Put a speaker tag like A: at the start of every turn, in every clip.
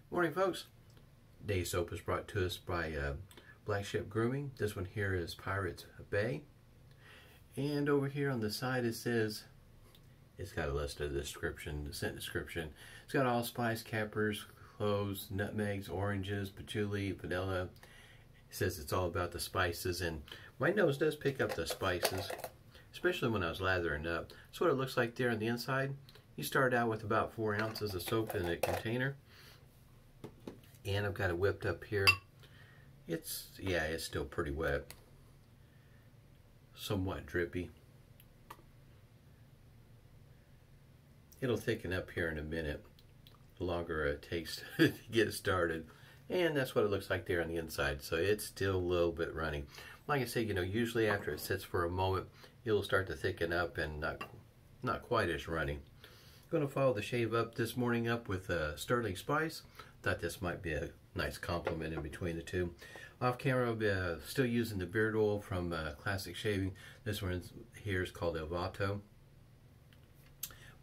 A: Morning, folks. Today's soap is brought to us by Black Ship Grooming. This one here is Pirates Bay. And over here on the side it says, it's got a list of the description, the scent description. It's got allspice, capers, cloves, nutmegs, oranges, patchouli, vanilla. It says it's all about the spices, and my nose does pick up the spices, especially when I was lathering up. That's what it looks like there on the inside. You start out with about 4 ounces of soap in a container. And I've got it whipped up here. It's still pretty wet. Somewhat drippy. It'll thicken up here in a minute. The longer it takes to get started. And that's what it looks like there on the inside. So it's still a little bit runny. Like I say, usually after it sits for a moment, it'll start to thicken up and not quite as runny. I'm going to follow the shave up this morning up with Stirling Spice. Thought this might be a nice compliment in between the two. Off camera, I'll be still using the beard oil from Classic Shaving. This one here is called El Vato.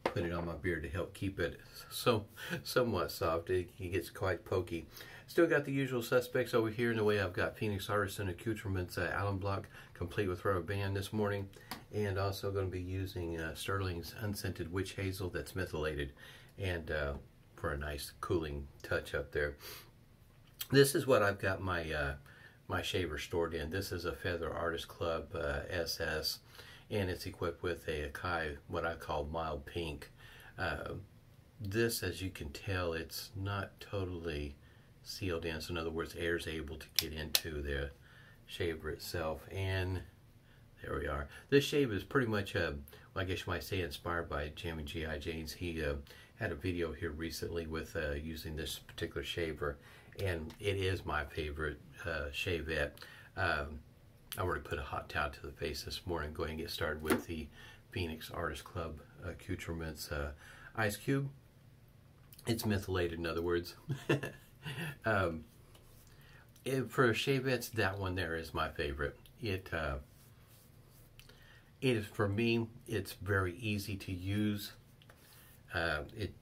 A: Put it on my beard to help keep it somewhat soft. It gets quite pokey. Still got the usual suspects over here in the way. I've got Phoenix Artisan Accoutrements alum block complete with rubber band this morning, and also going to be using Stirling's unscented witch hazel that's mentholated, and for a nice cooling touch up there. This is what I've got my my shaver stored in. This is a Feather Artist Club SS, and it's equipped with a Akai, what I call mild pink. This, as you can tell, it's not totally sealed in, so in other words, air is able to get into the shaver itself. And there we are. This shave is pretty much, well, I guess you might say, inspired by Jammy G.I. James. He had a video here recently with using this particular shaver, and it is my favorite shavette. I already put a hot towel to the face this morning. Go ahead and get started with the Phoenix Artist Club Accoutrements Ice Cube. It's mentholated, in other words. For shavettes, that one there is my favorite. It is, for me, it's very easy to use. It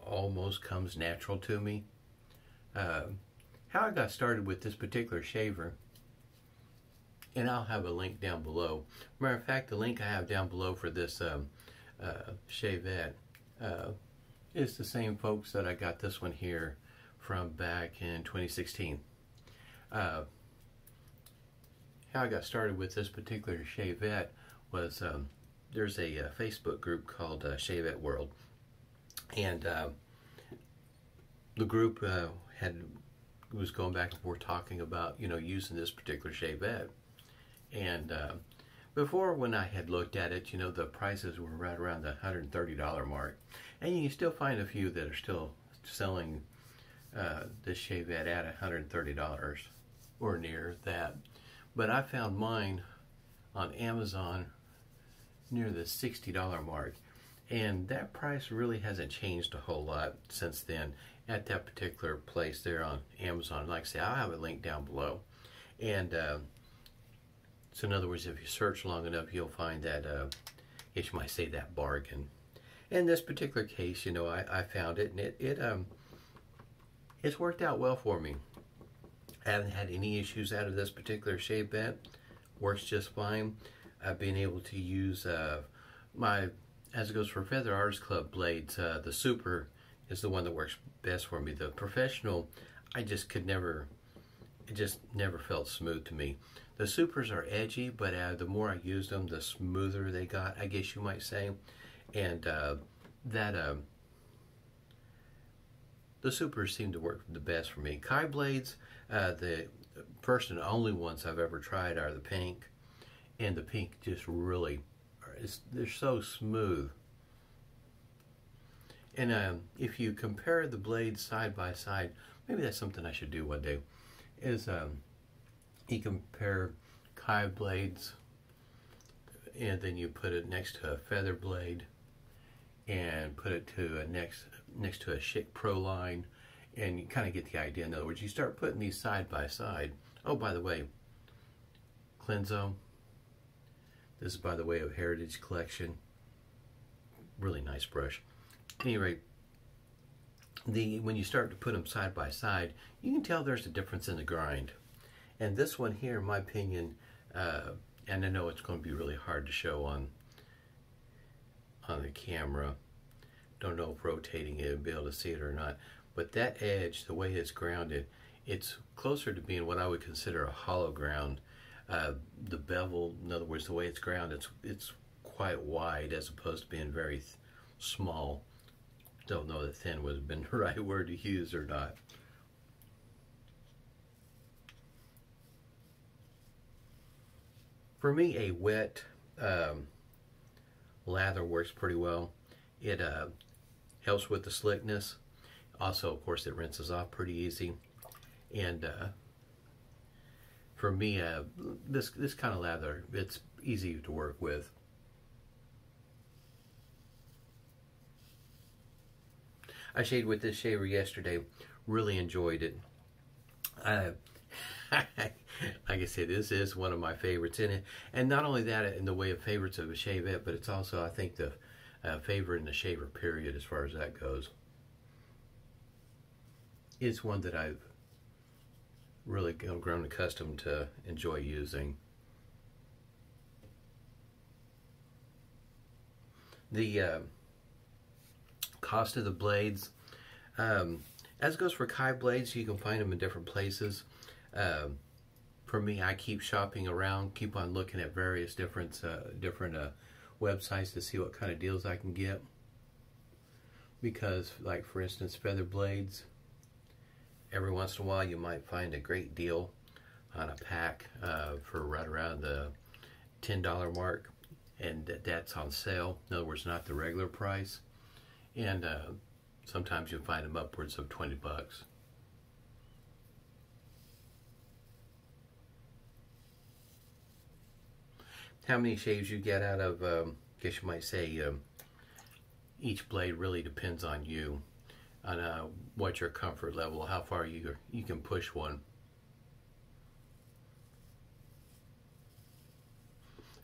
A: almost comes natural to me. How I got started with this particular shaver, and I'll have a link down below. Matter of fact, the link I have down below for this shavette is the same folks that I got this one here from back in 2016. How I got started with this particular shavette was there's a Facebook group called Shavette World, and the group was going back and forth talking about using this particular shavette. And before, when I had looked at it, the prices were right around the $130 mark, and you can still find a few that are still selling this shavette at $130 or near that. But I found mine on Amazon near the $60 mark, and that price really hasn't changed a whole lot since then at that particular place there on Amazon. Like I say, I'll have a link down below. And so in other words, if you search long enough, you'll find that, you might say, that bargain. In this particular case, I found it, and it's worked out well for me. I haven't had any issues out of this particular shavette. Works just fine. I've been able to use as it goes for Feather Artist Club blades, the Super is the one that works best for me. The Professional, it just never felt smooth to me. The Supers are edgy, but the more I used them, the smoother they got, I guess you might say. And the Supers seem to work the best for me. Kai blades, the first and only ones I've ever tried are the pink, and the pink just really, they're so smooth. And if you compare the blades side by side, maybe that's something I should do one day, is you compare Kai blades, and then you put it next to a feather blade, and put it to next to a Schick Pro line, and you kind of get the idea. In other words, you start putting these side by side. Oh, by the way, Klenzo. This is by the way of Heritage Collection. Really nice brush. At any rate, when you start to put them side by side, you can tell there's a difference in the grind. And this one here, in my opinion, and I know it's going to be really hard to show on the camera. Don't know if rotating it would be able to see it or not. But that edge, the way it's grounded, it's closer to being what I would consider a hollow ground. The bevel, in other words, the way it's grounded, it's quite wide as opposed to being very small. Don't know that thin would have been the right word to use or not. For me, a wet lather works pretty well. It helps with the slickness. Also, of course, it rinses off pretty easy. And for me, this kind of lather, it's easy to work with. I shaved with this shaver yesterday. Really enjoyed it. Like I said, this is one of my favorites in it. And not only that, in the way of favorites of a shavette, but it's also, I think, the favorite in the shaver period as far as that goes. It's one that I've really grown accustomed to enjoy using. The cost of the blades, as goes for Kai blades, you can find them in different places. For me, I keep shopping around, keep on looking at various different websites to see what kind of deals I can get. Because, like for instance, feather blades, every once in a while you might find a great deal on a pack for right around the $10 mark, and that's on sale. In other words, not the regular price. And sometimes you'll find them upwards of 20 bucks. How many shaves you get out of, I guess you might say, each blade really depends on you, on what your comfort level, how far you can push one.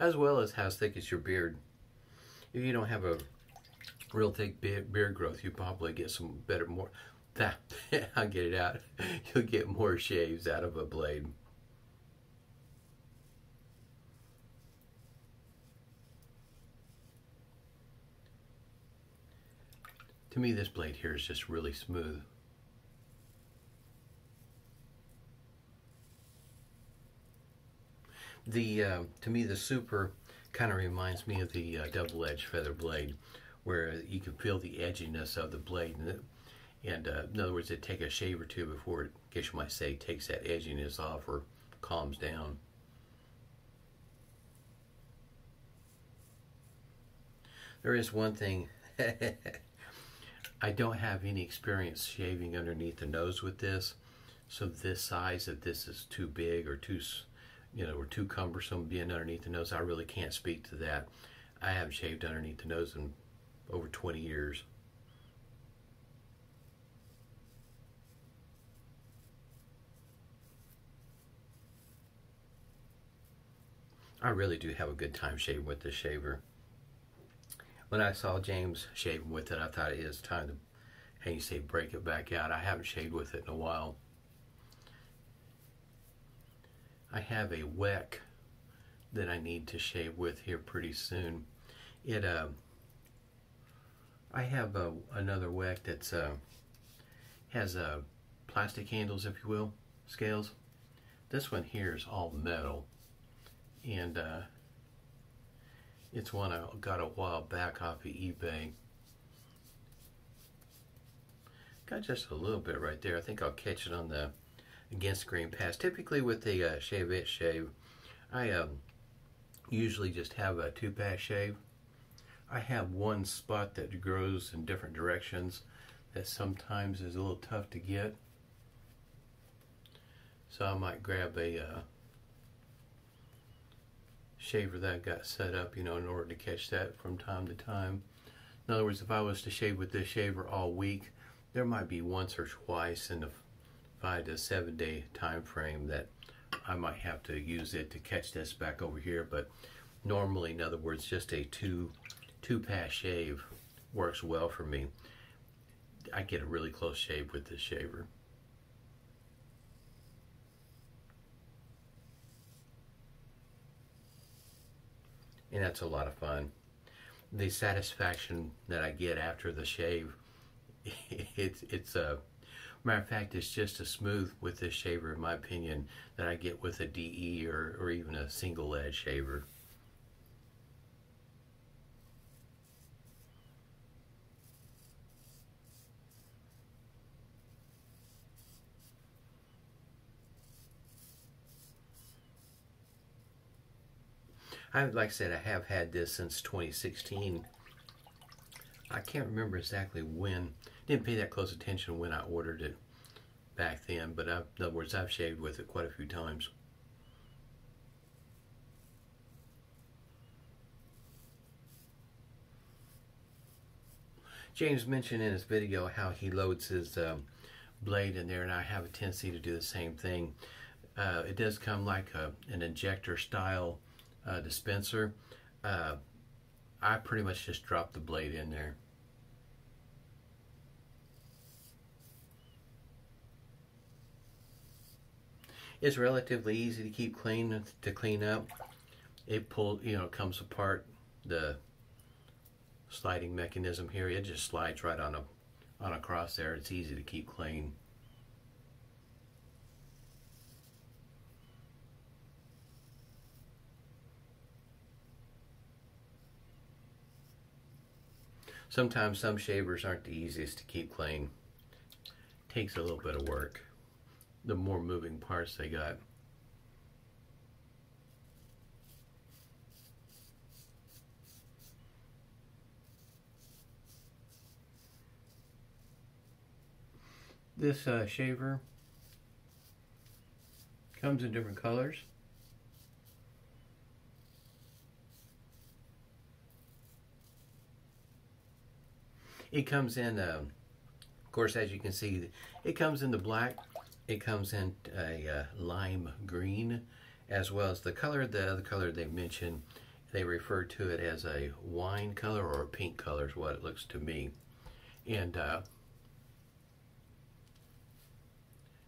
A: As well as how thick is your beard. If you don't have a real thick beard growth, you probably get some better, more, I'll get it out, you'll get more shaves out of a blade. To me, this blade here is just really smooth. To me, the Super kind of reminds me of the double-edged feather blade, where you can feel the edginess of the blade. And in other words, it takes a shave or two before it, I guess you might say, takes that edginess off or calms down. There is one thing. I don't have any experience shaving underneath the nose with this, so this size, if this is too big or too, or too cumbersome being underneath the nose, I really can't speak to that. I haven't shaved underneath the nose in over 20 years. I really do have a good time shaving with this shaver. When I saw James shaving with it, I thought it is time to, how you say, break it back out. I haven't shaved with it in a while. I have a WEC that I need to shave with here pretty soon. I have another WEC that's has plastic handles, if you will, scales. This one here is all metal, and it's one I got a while back off of eBay. Got just a little bit right there. I think I'll catch it on the against green pass. Typically with the Shavette shave, I usually just have a 2-pass shave. I have one spot that grows in different directions that sometimes is a little tough to get. So I might grab a shaver that got set up, in order to catch that from time to time. In other words, if I was to shave with this shaver all week, there might be once or twice in the 5 to 7 day time frame that I might have to use it to catch this back over here. But normally, in other words, just a two-pass shave works well for me. I get a really close shave with this shaver. And that's a lot of fun. The satisfaction that I get after the shave, it's a matter of fact, it's just as smooth with this shaver, in my opinion, that I get with a DE or even a single edge shaver. Like I said, I have had this since 2016. I can't remember exactly when. Didn't pay that close attention when I ordered it back then, but in other words, I've shaved with it quite a few times. James mentioned in his video how he loads his blade in there, and I have a tendency to do the same thing. It does come like an injector style dispenser. I pretty much just drop the blade in there. It's relatively easy to keep clean, to clean up. It comes apart, the sliding mechanism here. It just slides right on across there. It's easy to keep clean. Sometimes some shavers aren't the easiest to keep clean. Takes a little bit of work. The more moving parts they got. This shaver comes in different colors. It comes in, of course, as you can see, it comes in the black. It comes in a lime green, as well as the other color they mentioned. They refer to it as a wine color or a pink color is what it looks to me. And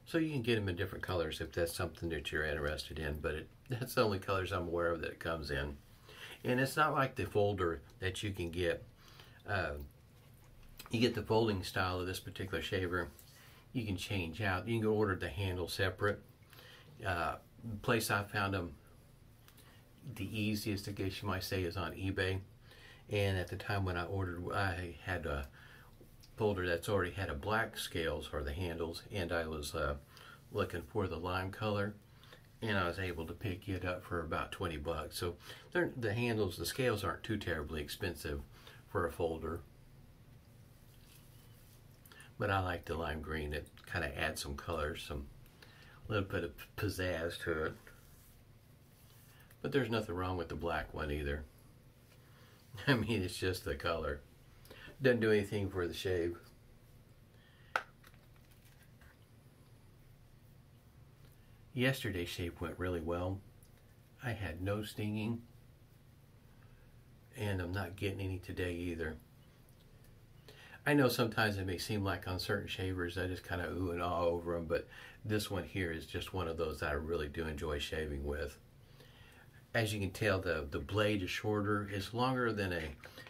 A: so you can get them in different colors if that's something that you're interested in, but that's the only colors I'm aware of that it comes in. And it's not like the folder that you can get. You get the folding style of this particular shaver. You can change out. You can go order the handle separate. Place I found them the easiest, I guess you might say, is on eBay. And at the time when I ordered, I had a folder that's already had a black scales or the handles, and I was looking for the lime color, and I was able to pick it up for about 20 bucks. So the handles, the scales aren't too terribly expensive for a folder. But I like the lime green. It kind of adds some color, some little bit of pizzazz to it. But there's nothing wrong with the black one either. I mean, it's just the color. Doesn't do anything for the shave. Yesterday's shave went really well. I had no stinging, and I'm not getting any today either. I know sometimes it may seem like on certain shavers I just kind of ooh and ah over them, but this one here is just one of those that I really do enjoy shaving with. As you can tell, the blade is shorter. It's longer than a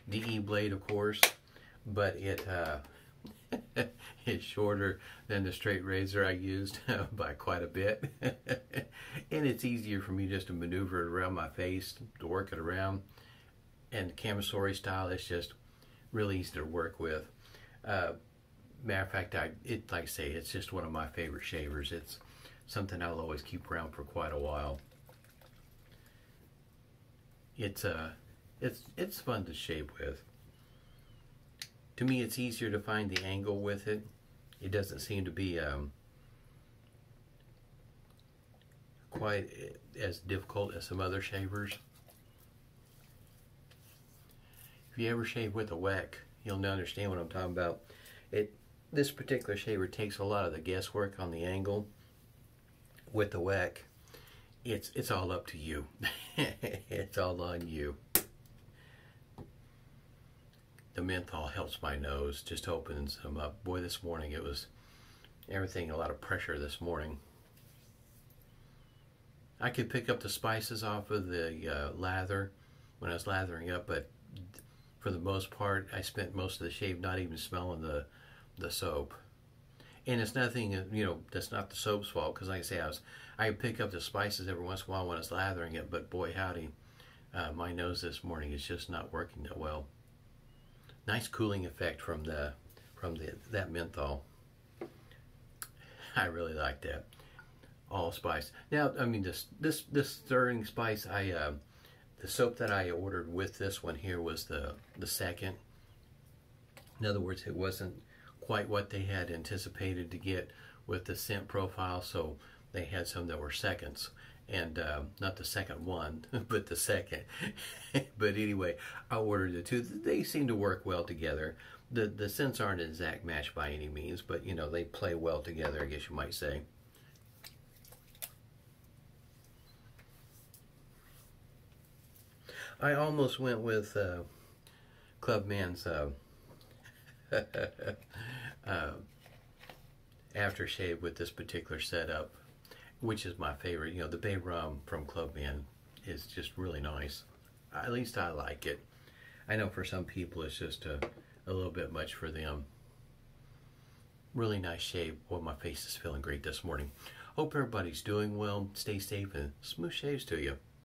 A: DE blade, of course, but it it's shorter than the straight razor I used by quite a bit. And it's easier for me just to maneuver it around my face, to work it around. And the Kamisori style, it's just really easy to work with. Matter of fact, like I say, it's just one of my favorite shavers. It's something I'll always keep around for quite a while. It's fun to shave with. To me, it's easier to find the angle with it. It doesn't seem to be quite as difficult as some other shavers. If you ever shave with a WEC, you'll understand what I'm talking about. This particular shaver takes a lot of the guesswork on the angle. With the WEC, it's all up to you. It's all on you. the menthol helps my nose, just opens them up. Boy, this morning it was everything, a lot of pressure this morning. I could pick up the spices off of the lather when I was lathering up, but for the most part, I spent most of the shave not even smelling the soap. And it's nothing, you know, that's not the soap's fault, because like I say, I pick up the spices every once in a while when I was lathering it, but boy howdy, my nose this morning is just not working that well. Nice cooling effect from that menthol. I really like that. Allspice. Now, I mean, this Stirling Spice, the soap that I ordered with this one here was the second. In other words, it wasn't quite what they had anticipated to get with the scent profile, so they had some that were seconds, and not the second one, but the second. But anyway, I ordered the two. They seem to work well together. The scents aren't an exact match by any means, but you know, they play well together, I guess you might say. I almost went with Clubman's aftershave with this particular setup, which is my favorite. You know, the Bay Rum from Clubman is just really nice. At least I like it. I know for some people it's just a little bit much for them. Really nice shave. Boy, my face is feeling great this morning. Hope everybody's doing well. Stay safe and smooth shaves to you.